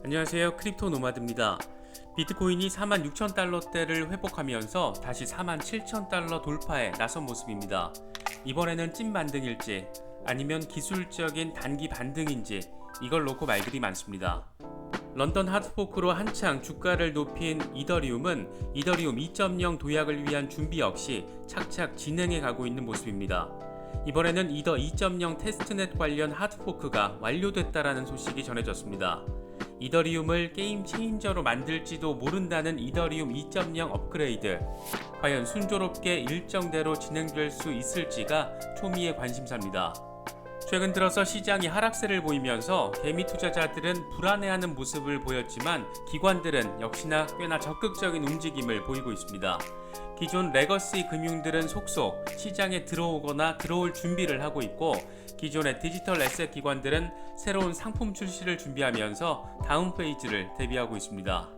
안녕하세요, 크립토 노마드입니다. 비트코인이 46,000달러대를 회복하면서 다시 47,000달러 돌파에 나선 모습입니다. 이번에는 찐 반등일지 아니면 기술적인 단기 반등인지 이걸 놓고 말들이 많습니다. 런던 하드포크로 한창 주가를 높인 이더리움은 이더리움 2.0 도약을 위한 준비 역시 착착 진행해 가고 있는 모습입니다. 이번에는 이더 2.0 테스트넷 관련 하드포크가 완료됐다라는 소식이 전해졌습니다. 이더리움을 게임 체인저로 만들지도 모른다는 이더리움 2.0 업그레이드, 과연 순조롭게 일정대로 진행될 수 있을지가 초미의 관심사입니다. 최근 들어서 시장이 하락세를 보이면서 개미 투자자들은 불안해하는 모습을 보였지만 기관들은 역시나 꽤나 적극적인 움직임을 보이고 있습니다. 기존 레거시 금융들은 속속 시장에 들어오거나 들어올 준비를 하고 있고, 기존의 디지털 애셋 기관들은 새로운 상품 출시를 준비하면서 다음 페이지를 대비하고 있습니다.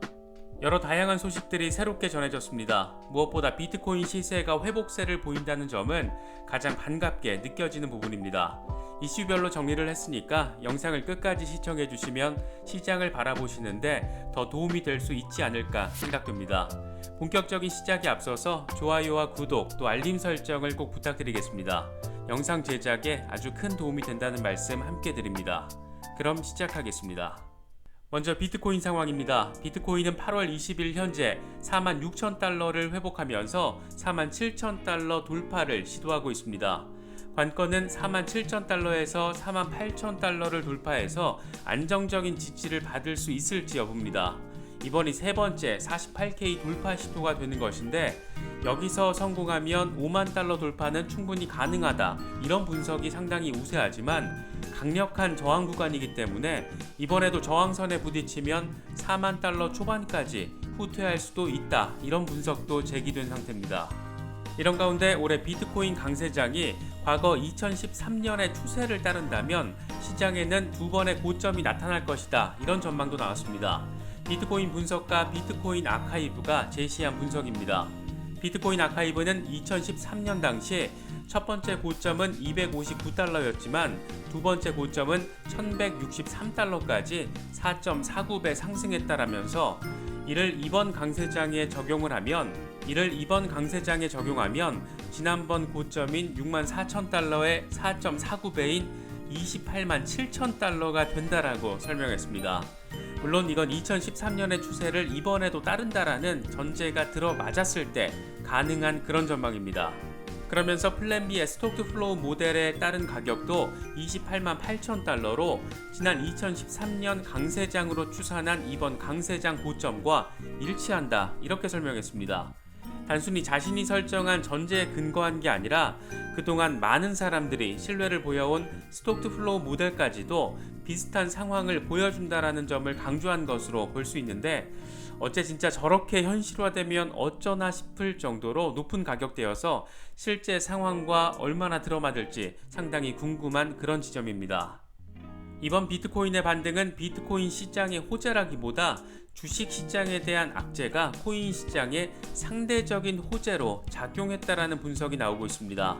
여러 다양한 소식들이 새롭게 전해졌습니다. 무엇보다 비트코인 시세가 회복세를 보인다는 점은 가장 반갑게 느껴지는 부분입니다. 이슈별로 정리를 했으니까 영상을 끝까지 시청해 주시면 시장을 바라보시는데 더 도움이 될 수 있지 않을까 생각됩니다. 본격적인 시작에 앞서서 좋아요와 구독 또 알림 설정을 꼭 부탁드리겠습니다. 영상 제작에 아주 큰 도움이 된다는 말씀 함께 드립니다. 그럼 시작하겠습니다. 먼저 비트코인 상황입니다. 비트코인은 8월 20일 현재 46,000달러를 회복하면서 47,000달러 돌파를 시도하고 있습니다. 관건은 47,000달러에서 48,000달러를 돌파해서 안정적인 지지를 받을 수 있을지 여부입니다. 이번이 세 번째 48K 돌파 시도가 되는 것인데, 여기서 성공하면 5만 달러 돌파는 충분히 가능하다, 이런 분석이 상당히 우세하지만 강력한 저항 구간이기 때문에 이번에도 저항선에 부딪히면 4만 달러 초반까지 후퇴할 수도 있다, 이런 분석도 제기된 상태입니다. 이런 가운데 올해 비트코인 강세장이 과거 2013년의 추세를 따른다면 시장에는 두 번의 고점이 나타날 것이다, 이런 전망도 나왔습니다. 비트코인 분석가 비트코인 아카이브가 제시한 분석입니다. 비트코인 아카이브는 2013년 당시 첫 번째 고점은 259달러였지만 두 번째 고점은 1163달러까지 4.49배 상승했다라면서 이를 이번 강세장에 적용을 하면 지난번 고점인 64,000달러의 4.49배인 28만 7,000달러가 된다라고 설명했습니다. 물론 이건 2013년의 추세를 이번에도 따른다라는 전제가 들어맞았을 때 가능한 그런 전망입니다. 그러면서 플랜 B의 스톡 투 플로우 모델에 따른 가격도 28만 8,000달러로 지난 2013년 강세장으로 추산한 이번 강세장 고점과 일치한다, 이렇게 설명했습니다. 단순히 자신이 설정한 전제에 근거한 게 아니라 그동안 많은 사람들이 신뢰를 보여온 스톡 투 플로우 모델까지도 비슷한 상황을 보여준다라는 점을 강조한 것으로 볼 수 있는데, 어째 진짜 저렇게 현실화되면 어쩌나 싶을 정도로 높은 가격대여서 실제 상황과 얼마나 들어맞을지 상당히 궁금한 그런 지점입니다. 이번 비트코인의 반등은 비트코인 시장의 호재라기보다 주식 시장에 대한 악재가 코인 시장의 상대적인 호재로 작용했다라는 분석이 나오고 있습니다.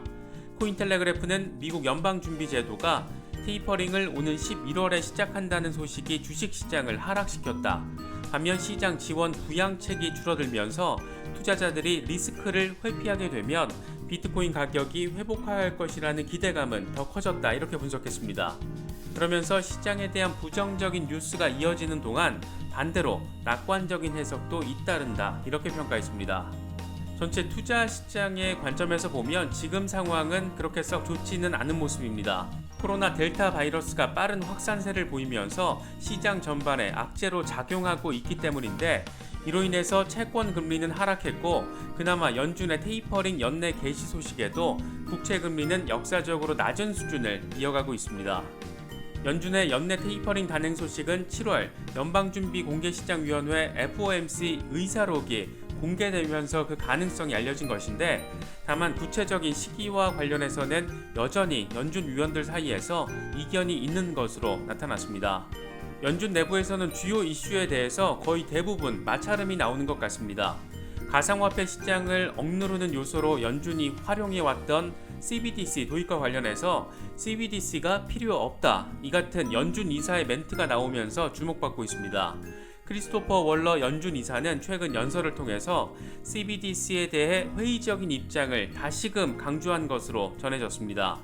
코인텔레그래프는 미국 연방준비제도가 테이퍼링을 오는 11월에 시작한다는 소식이 주식 시장을 하락시켰다. 반면 시장 지원 부양책이 줄어들면서 투자자들이 리스크를 회피하게 되면 비트코인 가격이 회복할 것이라는 기대감은 더 커졌다, 이렇게 분석했습니다. 그러면서 시장에 대한 부정적인 뉴스가 이어지는 동안 반대로 낙관적인 해석도 잇따른다, 이렇게 평가했습니다. 전체 투자 시장의 관점에서 보면 지금 상황은 그렇게 썩 좋지는 않은 모습입니다. 코로나 델타 바이러스가 빠른 확산세를 보이면서 시장 전반에 악재로 작용하고 있기 때문인데, 이로 인해서 채권 금리는 하락했고 그나마 연준의 테이퍼링 연내 개시 소식에도 국채 금리는 역사적으로 낮은 수준을 이어가고 있습니다. 연준의 연내 테이퍼링 단행 소식은 7월 연방준비공개시장위원회 FOMC 의사록이 공개되면서 그 가능성이 알려진 것인데, 다만 구체적인 시기와 관련해서는 여전히 연준 위원들 사이에서 이견이 있는 것으로 나타났습니다. 연준 내부에서는 주요 이슈에 대해서 거의 대부분 마찰음이 나오는 것 같습니다. 가상화폐 시장을 억누르는 요소로 연준이 활용해왔던 CBDC 도입과 관련해서 CBDC가 필요 없다, 이 같은 연준 이사의 멘트가 나오면서 주목받고 있습니다. 크리스토퍼 월러 연준 이사는 최근 연설을 통해서 CBDC에 대해 회의적인 입장을 다시금 강조한 것으로 전해졌습니다.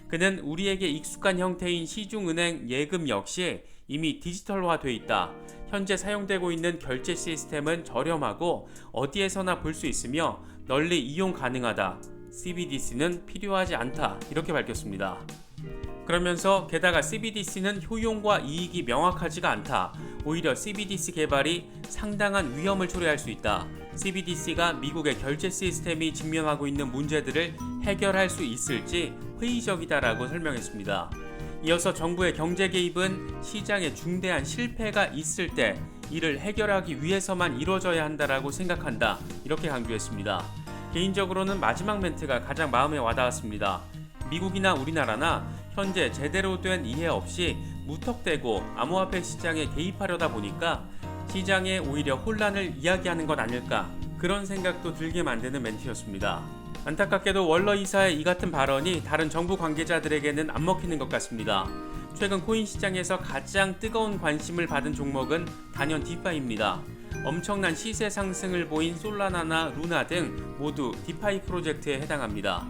그는 우리에게 익숙한 형태인 시중은행 예금 역시 이미 디지털화돼 있다. 현재 사용되고 있는 결제 시스템은 저렴하고 어디에서나 볼 수 있으며 널리 이용 가능하다. CBDC는 필요하지 않다. 이렇게 밝혔습니다. 그러면서 게다가 CBDC는 효용과 이익이 명확하지가 않다. 오히려 CBDC 개발이 상당한 위험을 초래할 수 있다. CBDC가 미국의 결제 시스템이 직면하고 있는 문제들을 해결할 수 있을지 회의적이다라고 설명했습니다. 이어서 정부의 경제 개입은 시장에 중대한 실패가 있을 때 이를 해결하기 위해서만 이루어져야 한다라고 생각한다. 이렇게 강조했습니다. 개인적으로는 마지막 멘트가 가장 마음에 와닿았습니다. 미국이나 우리나라나 현재 제대로 된 이해 없이 무턱대고 암호화폐 시장에 개입하려다 보니까 시장에 오히려 혼란을 이야기하는 것 아닐까, 그런 생각도 들게 만드는 멘트였습니다. 안타깝게도 월러 이사의 이 같은 발언이 다른 정부 관계자들에게는 안 먹히는 것 같습니다. 최근 코인 시장에서 가장 뜨거운 관심을 받은 종목은 단연 디파이입니다. 엄청난 시세 상승을 보인 솔라나나 루나 등 모두 디파이 프로젝트에 해당합니다.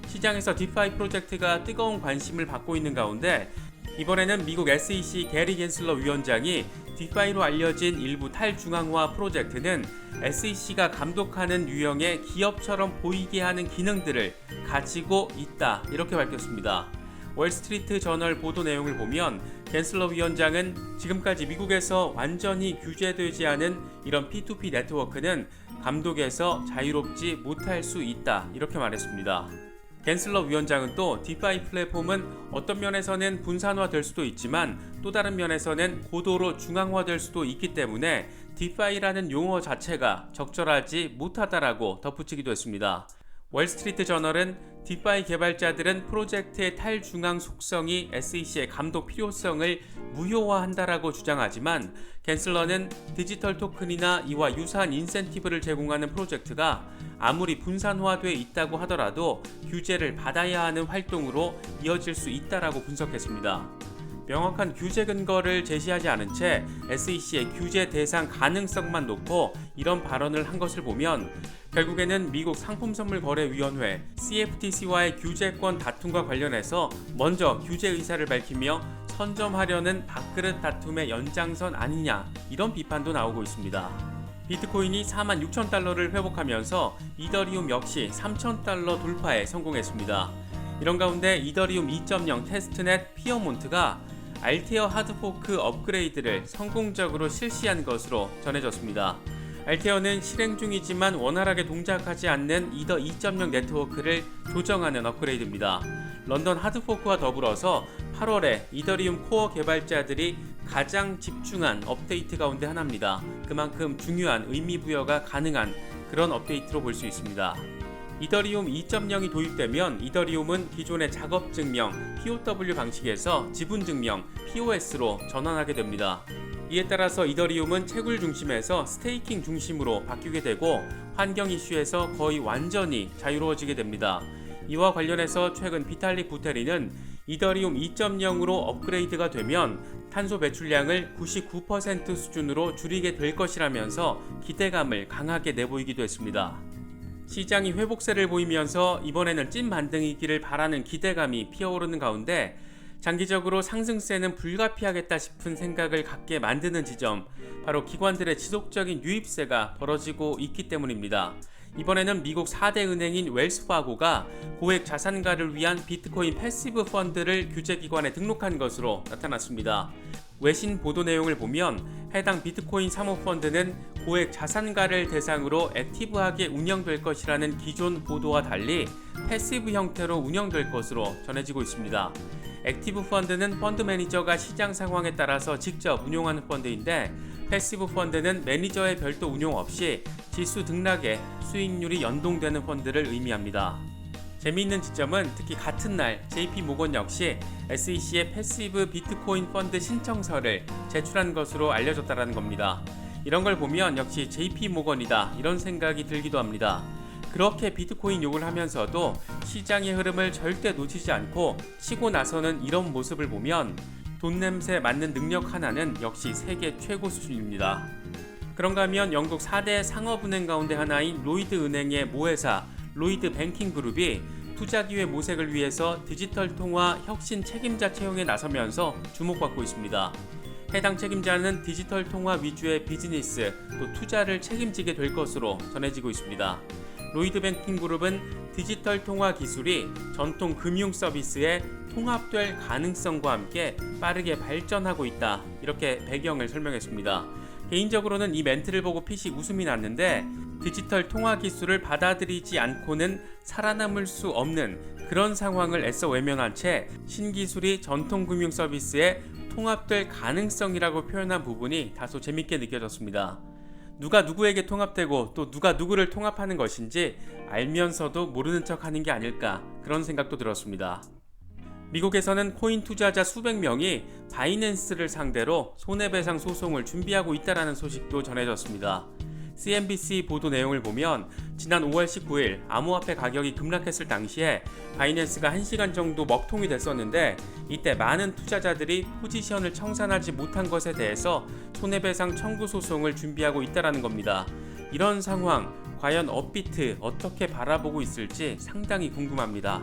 시장에서 디파이 프로젝트가 뜨거운 관심을 받고 있는 가운데 이번에는 미국 SEC 게리 겐슬러 위원장이 디파이로 알려진 일부 탈중앙화 프로젝트는 SEC가 감독하는 유형의 기업처럼 보이게 하는 기능들을 가지고 있다, 이렇게 밝혔습니다. 월스트리트 저널 보도 내용을 보면 겐슬러 위원장은 지금까지 미국에서 완전히 규제되지 않은 이런 P2P 네트워크는 감독에서 자유롭지 못할 수 있다, 이렇게 말했습니다. 겐슬러 위원장은 또 디파이 플랫폼은 어떤 면에서는 분산화될 수도 있지만 또 다른 면에서는 고도로 중앙화될 수도 있기 때문에 디파이라는 용어 자체가 적절하지 못하다라고 덧붙이기도 했습니다. 월스트리트 저널은 디파이 개발자들은 프로젝트의 탈중앙 속성이 SEC의 감독 필요성을 무효화한다라고 주장하지만 겐슬러는 디지털 토큰이나 이와 유사한 인센티브를 제공하는 프로젝트가 아무리 분산화되어 있다고 하더라도 규제를 받아야 하는 활동으로 이어질 수 있다라고 분석했습니다. 명확한 규제 근거를 제시하지 않은 채 SEC의 규제 대상 가능성만 놓고 이런 발언을 한 것을 보면 결국에는 미국 상품선물거래위원회 CFTC와의 규제권 다툼과 관련해서 먼저 규제 의사를 밝히며 선점하려는 밥그릇 다툼의 연장선 아니냐, 이런 비판도 나오고 있습니다. 비트코인이 46,000달러를 회복하면서 이더리움 역시 3,000달러 돌파에 성공했습니다. 이런 가운데 이더리움 2.0 테스트넷 피어몬트가 알테어 하드포크 업그레이드를 성공적으로 실시한 것으로 전해졌습니다. 알테어는 실행 중이지만 원활하게 동작하지 않는 이더 2.0 네트워크를 조정하는 업그레이드입니다. 런던 하드포크와 더불어서 8월에 이더리움 코어 개발자들이 가장 집중한 업데이트 가운데 하나입니다. 그만큼 중요한 의미 부여가 가능한 그런 업데이트로 볼 수 있습니다. 이더리움 2.0이 도입되면 이더리움은 기존의 작업 증명 POW 방식에서 지분 증명 POS로 전환하게 됩니다. 이에 따라서 이더리움은 채굴 중심에서 스테이킹 중심으로 바뀌게 되고 환경 이슈에서 거의 완전히 자유로워지게 됩니다. 이와 관련해서 최근 비탈릭 부테린은 이더리움 2.0으로 업그레이드가 되면 탄소 배출량을 99% 수준으로 줄이게 될 것이라면서 기대감을 강하게 내보이기도 했습니다. 시장이 회복세를 보이면서 이번에는 찐 반등이기를 바라는 기대감이 피어오르는 가운데 장기적으로 상승세는 불가피하겠다 싶은 생각을 갖게 만드는 지점, 바로 기관들의 지속적인 유입세가 벌어지고 있기 때문입니다. 이번에는 미국 4대 은행인 웰스파고가 고액 자산가를 위한 비트코인 패시브 펀드를 규제기관에 등록한 것으로 나타났습니다. 외신 보도 내용을 보면 해당 비트코인 사모펀드는 고액 자산가를 대상으로 액티브하게 운영될 것이라는 기존 보도와 달리 패시브 형태로 운영될 것으로 전해지고 있습니다. 액티브 펀드는 펀드 매니저가 시장 상황에 따라서 직접 운용하는 펀드인데 패시브 펀드는 매니저의 별도 운용 없이 지수 등락에 수익률이 연동되는 펀드를 의미합니다. 재미있는 지점은 특히 같은 날 JP모건 역시 SEC의 패시브 비트코인 펀드 신청서를 제출한 것으로 알려졌다는 겁니다. 이런 걸 보면 역시 JP 모건이다 이런 생각이 들기도 합니다. 그렇게 비트코인 욕을 하면서도 시장의 흐름을 절대 놓치지 않고 치고 나서는 이런 모습을 보면 돈 냄새 맡는 능력 하나는 역시 세계 최고 수준입니다. 그런가 하면 영국 4대 상업은행 가운데 하나인 로이드 은행의 모회사 로이드 뱅킹 그룹이 투자기회 모색을 위해서 디지털 통화 혁신 책임자 채용에 나서면서 주목받고 있습니다. 해당 책임자는 디지털 통화 위주의 비즈니스 또 투자를 책임지게 될 것으로 전해지고 있습니다. 로이드 뱅킹 그룹은 디지털 통화 기술이 전통 금융 서비스에 통합될 가능성과 함께 빠르게 발전하고 있다 이렇게 배경을 설명했습니다. 개인적으로는 이 멘트를 보고 핏이 웃음이 났는데 디지털 통화 기술을 받아들이지 않고는 살아남을 수 없는 그런 상황을 애써 외면한 채 신기술이 전통 금융 서비스에 통합될 가능성이라고 표현한 부분이 다소 재밌게 느껴졌습니다. 누가 누구에게 통합되고 또 누가 누구를 통합하는 것인지 알면서도 모르는 척하는 게 아닐까 그런 생각도 들었습니다. 미국에서는 코인 투자자 수백 명이 바이낸스를 상대로 손해배상 소송을 준비하고 있다는 소식도 전해졌습니다. CNBC 보도 내용을 보면 지난 5월 19일 암호화폐 가격이 급락했을 당시에 바이낸스가 1시간 정도 먹통이 됐었는데 이때 많은 투자자들이 포지션을 청산하지 못한 것에 대해서 손해배상 청구 소송을 준비하고 있다는 겁니다. 이런 상황 과연 업비트 어떻게 바라보고 있을지 상당히 궁금합니다.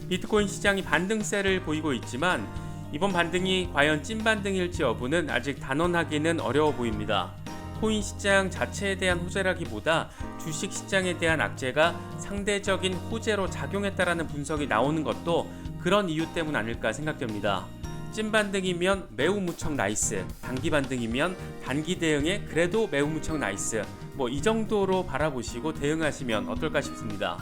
비트코인 시장이 반등세를 보이고 있지만 이번 반등이 과연 찐 반등일지 여부는 아직 단언하기는 어려워 보입니다. 코인 시장 자체에 대한 호재라기보다 주식 시장에 대한 악재가 상대적인 호재로 작용했다라는 분석이 나오는 것도 그런 이유 때문 아닐까 생각됩니다. 찐 반등이면 매우 무척 나이스, 단기 반등이면 단기 대응에 그래도 매우 무척 나이스, 이 정도로 바라보시고 대응하시면 어떨까 싶습니다.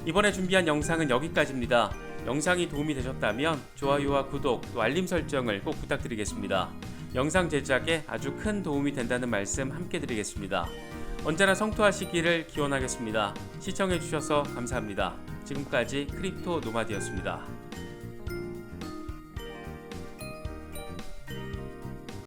이번에 준비한 영상은 여기까지입니다. 영상이 도움이 되셨다면 좋아요와 구독 또 알림 설정을 꼭 부탁드리겠습니다. 영상 제작에 아주 큰 도움이 된다는 말씀 함께 드리겠습니다. 언제나 성토하시기를 기원하겠습니다. 시청해주셔서 감사합니다. 지금까지 크립토 노마드였습니다.